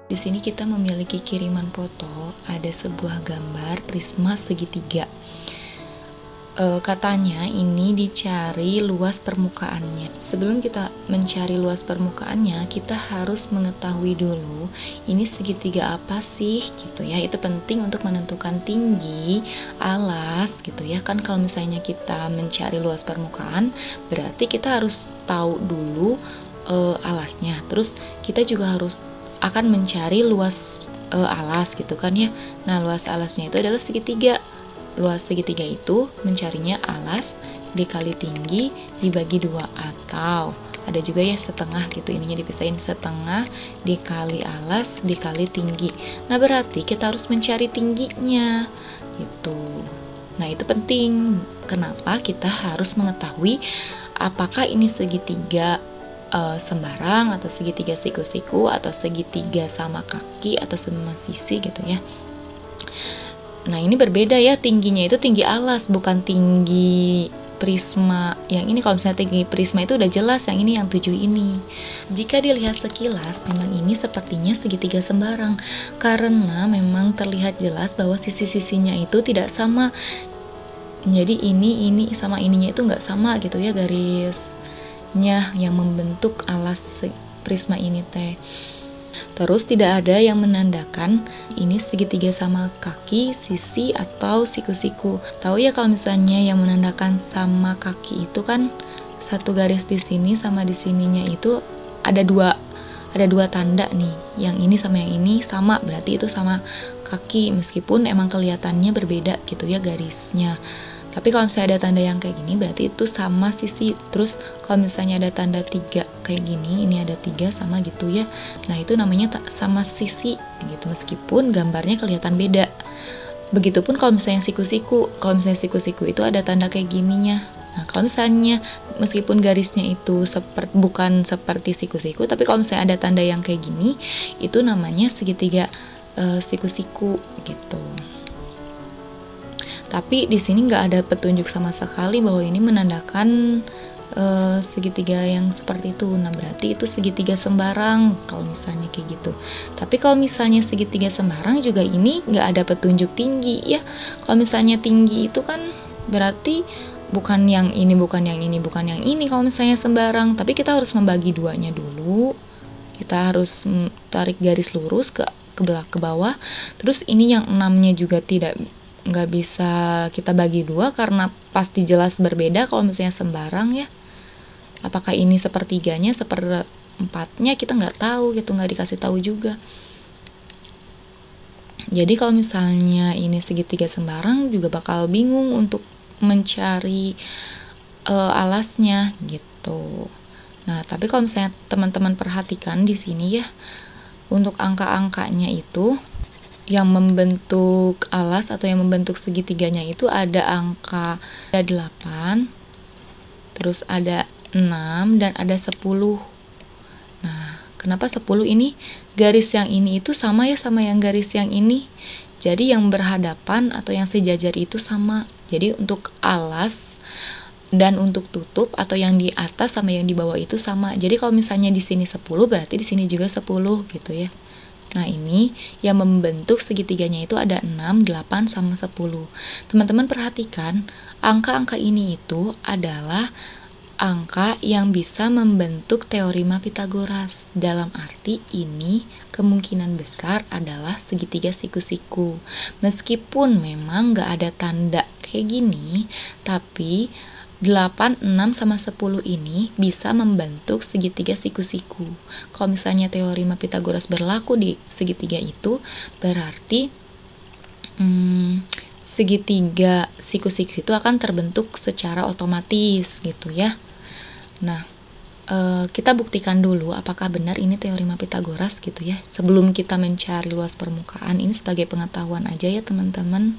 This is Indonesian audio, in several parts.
Di sini kita memiliki kiriman foto, ada sebuah gambar prisma segitiga. Katanya ini dicari luas permukaannya. Sebelum kita mencari luas permukaannya, kita harus mengetahui dulu ini segitiga apa sih gitu ya. Itu penting untuk menentukan tinggi alas gitu ya. Kan kalau misalnya kita mencari luas permukaan, berarti kita harus tahu dulu alasnya. Terus kita juga harus akan mencari luas alas gitu kan ya. Nah, luas alasnya itu adalah segitiga. Luas segitiga itu mencarinya alas dikali tinggi dibagi 2, atau ada juga ya setengah gitu, ininya dipisahin, setengah dikali alas dikali tinggi. Nah, berarti kita harus mencari tingginya gitu. Nah, itu penting. Kenapa kita harus mengetahui apakah ini segitiga sembarang atau segitiga siku-siku atau segitiga sama kaki atau sama sisi gitu ya. Nah, ini berbeda ya, tingginya itu tinggi alas, bukan tinggi prisma. Yang ini kalau misalnya tinggi prisma itu udah jelas, yang ini yang 7 ini. Jika dilihat sekilas, memang ini sepertinya segitiga sembarang, karena memang terlihat jelas bahwa sisi-sisinya itu tidak sama. Jadi ini sama ininya itu nggak sama gitu ya, garisnya yang membentuk alas prisma ini teh. Terus tidak ada yang menandakan ini segitiga sama kaki, sisi, atau siku-siku. Tahu ya kalau misalnya yang menandakan sama kaki itu kan satu garis di sini sama di sininya itu ada dua tanda nih. Yang ini sama yang ini sama, berarti itu sama kaki, meskipun emang kelihatannya berbeda gitu ya garisnya. Tapi kalau misalnya ada tanda yang kayak gini, berarti itu sama sisi. Terus kalau misalnya ada tanda 3 kayak gini, ini ada 3 sama gitu ya. Nah, itu namanya sama sisi gitu, meskipun gambarnya kelihatan beda. Begitupun kalau misalnya siku-siku. Kalau misalnya siku-siku itu ada tanda kayak gininya. Nah, kalau misalnya meskipun garisnya itu bukan seperti siku-siku, tapi kalau misalnya ada tanda yang kayak gini, itu namanya segitiga siku-siku gitu. Tapi di sini nggak ada petunjuk sama sekali bahwa ini menandakan segitiga yang seperti itu. Nah, berarti itu segitiga sembarang kalau misalnya kayak gitu. Tapi kalau misalnya segitiga sembarang juga ini nggak ada petunjuk tinggi ya. Kalau misalnya tinggi itu kan berarti bukan yang ini, bukan yang ini, bukan yang ini kalau misalnya sembarang. Tapi kita harus membagi duanya dulu. Kita harus tarik garis lurus ke bawah. Terus ini yang 6-nya juga nggak bisa kita bagi 2 karena pasti jelas berbeda kalau misalnya sembarang ya. Apakah ini sepertiganya, seperempatnya, kita nggak tahu gitu, nggak dikasih tahu juga. Jadi kalau misalnya ini segitiga sembarang juga bakal bingung untuk mencari alasnya gitu. Nah, tapi kalau misalnya teman-teman perhatikan di sini ya, untuk angka-angkanya itu yang membentuk alas atau yang membentuk segitiganya itu ada angka 8, terus ada 6, dan ada 10. Nah, kenapa 10 ini? Garis yang ini itu sama ya sama yang garis yang ini. Jadi yang berhadapan atau yang sejajar itu sama. Jadi untuk alas dan untuk tutup atau yang di atas sama yang di bawah itu sama. Jadi kalau misalnya di sini 10, berarti di sini juga 10 gitu ya. Nah, ini yang membentuk segitiganya itu ada 6, 8, sama 10. Teman-teman perhatikan, angka-angka ini itu adalah angka yang bisa membentuk teorema Pythagoras. Dalam arti ini kemungkinan besar adalah segitiga siku-siku. Meskipun memang nggak ada tanda kayak gini, tapi 8, 6, sama 10 ini bisa membentuk segitiga siku-siku. Kalau misalnya teorema Pythagoras berlaku di segitiga itu, berarti segitiga siku-siku itu akan terbentuk secara otomatis gitu ya. Nah, kita buktikan dulu apakah benar ini teorema Pythagoras gitu ya. Sebelum kita mencari luas permukaan, ini sebagai pengetahuan aja ya teman-teman.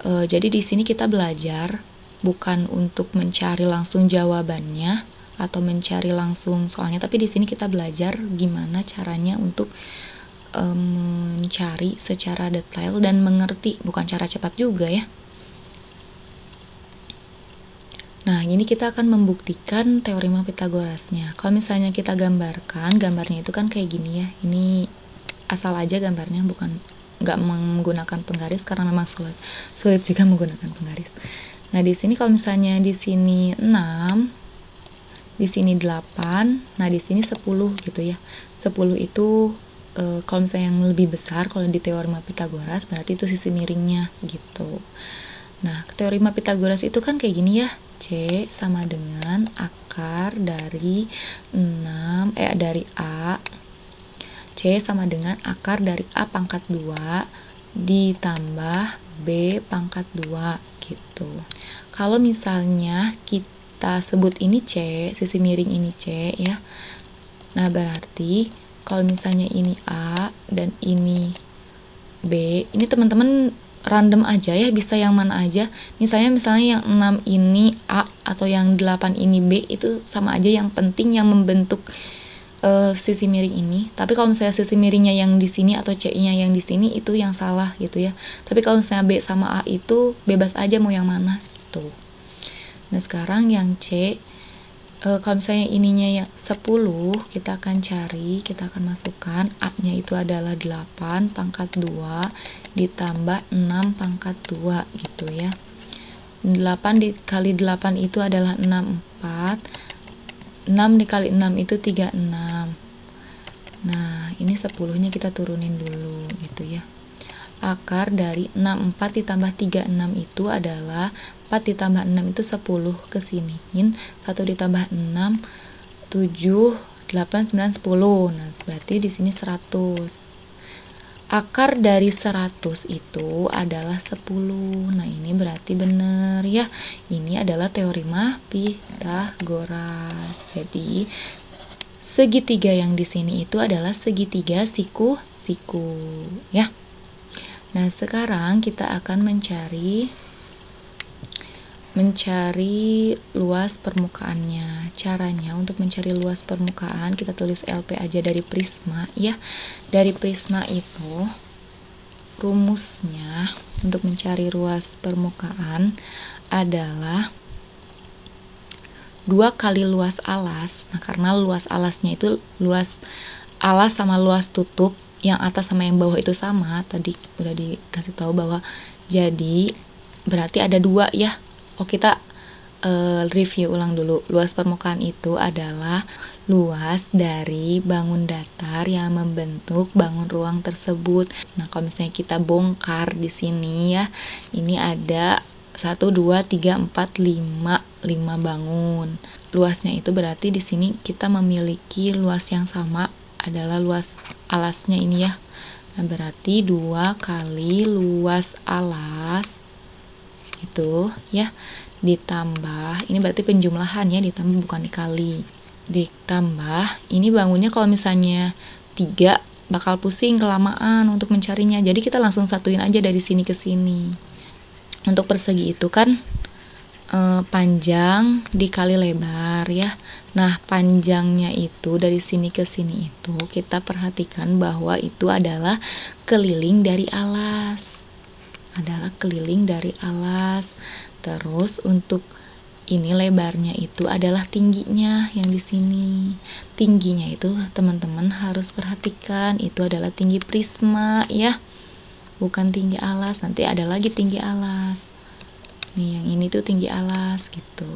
Jadi di sini kita belajar bukan untuk mencari langsung jawabannya atau mencari langsung soalnya, tapi di sini kita belajar gimana caranya untuk mencari secara detail dan mengerti, bukan cara cepat juga ya. Nah, ini kita akan membuktikan teorema Pitagorasnya. Kalau misalnya kita gambarkan, gambarnya itu kan kayak gini ya. Ini asal aja gambarnya, bukan nggak menggunakan penggaris karena memang sulit juga menggunakan penggaris. Nah, di sini kalau misalnya di sini 6, di sini 8, nah di sini 10 gitu ya. 10 itu kalau misalnya yang lebih besar, kalau di teorema Pitagoras berarti itu sisi miringnya gitu. Nah, teorema Pitagoras itu kan kayak gini ya. C sama dengan akar dari dari A. C sama dengan akar dari A pangkat 2 ditambah B pangkat 2 gitu. Kalau misalnya kita sebut ini C, sisi miring ini C ya. Nah, berarti kalau misalnya ini A dan ini B, ini teman-teman random aja ya, bisa yang mana aja. Misalnya yang 6 ini A atau yang 8 ini B, itu sama aja, yang penting yang membentuk sisi miring ini. Tapi kalau misalnya sisi miringnya yang di sini atau C-nya yang di sini, itu yang salah gitu ya. Tapi kalau misalnya B sama A itu bebas aja mau yang mana gitu. Nah, sekarang yang C, kalau misalnya ininya yang 10, kita akan cari, kita akan masukkan A-nya itu adalah 8 pangkat 2 ditambah 6 pangkat 2 gitu ya. 8 dikali 8 itu adalah 64, 6 dikali 6 itu 36. Nah, ini 10-nya kita turunin dulu gitu ya. Akar dari 64 ditambah 36 itu adalah 4 ditambah 6 itu 10, kesiniin 1 ditambah 6 7 8 9 10. Nah, berarti di sini 100. Akar dari 100 itu adalah 10. Nah, ini berarti benar ya. Ini adalah teorema Pitagoras. Jadi segitiga yang di sini itu adalah segitiga siku-siku ya. Nah, sekarang kita akan mencari luas permukaannya. Caranya untuk mencari luas permukaan, kita tulis LP aja dari prisma ya. Dari prisma itu rumusnya untuk mencari luas permukaan adalah 2 kali luas alas. Nah, karena luas alasnya itu luas alas sama luas tutup, yang atas sama yang bawah itu sama. Tadi udah dikasih tahu bahwa jadi berarti ada 2 ya. Oh, kita review ulang dulu. Luas permukaan itu adalah luas dari bangun datar yang membentuk bangun ruang tersebut. Nah, kalau misalnya kita bongkar di sini ya, ini ada 1 2 3 4 5 bangun. Luasnya itu berarti di sini kita memiliki luas yang sama, adalah luas alasnya ini ya. Nah, berarti 2 kali luas alas itu ya, ditambah, ini berarti penjumlahan ya, ditambah bukan dikali, ditambah ini bangunnya kalau misalnya 3 bakal pusing kelamaan untuk mencarinya, jadi kita langsung satuin aja dari sini ke sini. Untuk persegi itu kan panjang dikali lebar ya. Nah, panjangnya itu dari sini ke sini itu kita perhatikan bahwa itu adalah keliling dari alas. Terus untuk ini lebarnya itu adalah tingginya yang di sini. Tingginya itu teman-teman harus perhatikan, itu adalah tinggi prisma ya, bukan tinggi alas. Nanti ada lagi tinggi alas. Nih, yang ini tuh tinggi alas gitu.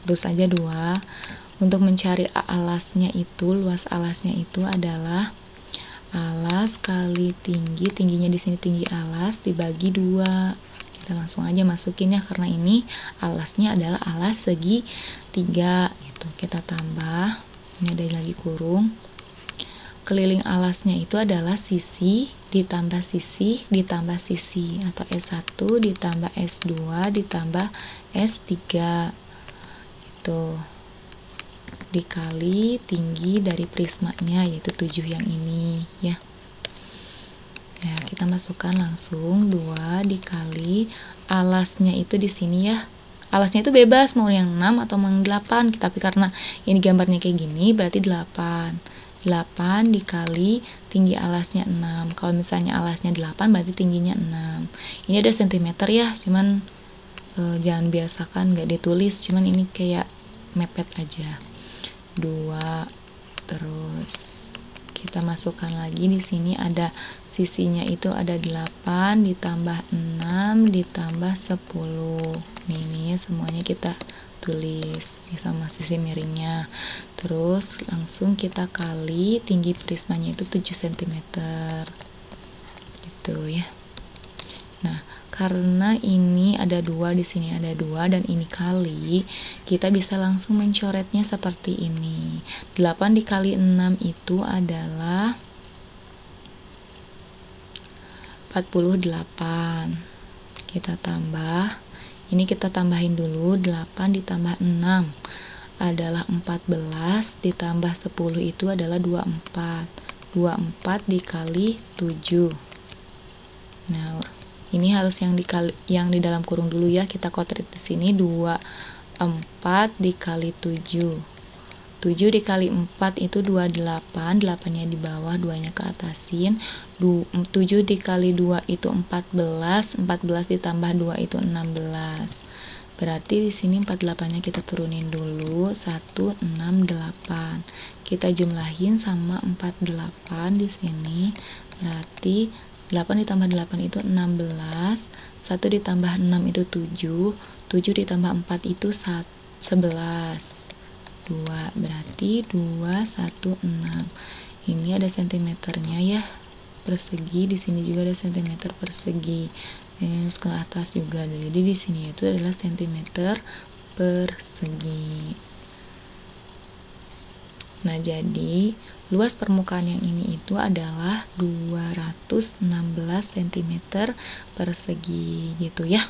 Terus aja 2. Untuk mencari alasnya itu, luas alasnya itu adalah alas kali tinggi, tingginya di sini tinggi alas dibagi 2. Kita langsung aja masukin ya, karena ini alasnya adalah alas segi 3 gitu. Kita tambah, ini ada lagi kurung. Keliling alasnya itu adalah sisi ditambah sisi ditambah sisi, atau S1 ditambah S2 ditambah S3 itu, dikali tinggi dari prismanya yaitu 7 yang ini ya. Ya, kita masukkan langsung 2 dikali alasnya itu di sini ya. Alasnya itu bebas mau yang 6 atau mau yang 8, tapi karena ini gambarnya kayak gini berarti 8 dikali tinggi alasnya 6. Kalau misalnya alasnya 8 berarti tingginya 6. Ini ada sentimeter ya, cuman jangan biasakan nggak ditulis, cuman ini kayak mepet aja. 2, terus kita masukkan lagi di sini ada sisinya itu ada 8 ditambah 6 ditambah 10. Ini semuanya kita tulis sama sisi miringnya. Terus langsung kita kali tinggi prismanya itu 7 cm gitu ya. Nah, karena ini ada 2, di sini ada 2 dan ini kali, kita bisa langsung mencoretnya seperti ini. 8 dikali 6 itu adalah 48. Kita tambah, ini kita tambahin dulu, 8 ditambah 6 adalah 14 ditambah 10 itu adalah 24. 24 dikali 7. Nah, ini harus yang di dalam kurung dulu ya. Kita kotret di sini 24 dikali 7. 7 dikali 4 itu 28, 8-nya di bawah, 2-nya ke atasin. 7 dikali 2 itu 14, 14 ditambah 2 itu 16. Berarti di sini 48-nya kita turunin dulu, 168. Kita jumlahin sama 48 di sini. Berarti 8 ditambah 8 itu 16, 1 ditambah 6 itu 7, 7 ditambah 4 itu 11. 2, berarti 216. Ini ada sentimeternya ya, persegi. Di sini juga ada sentimeter persegi. Ini ke atas juga. Jadi di sini itu adalah sentimeter persegi. Nah, jadi luas permukaan yang ini itu adalah 216 cm persegi gitu ya.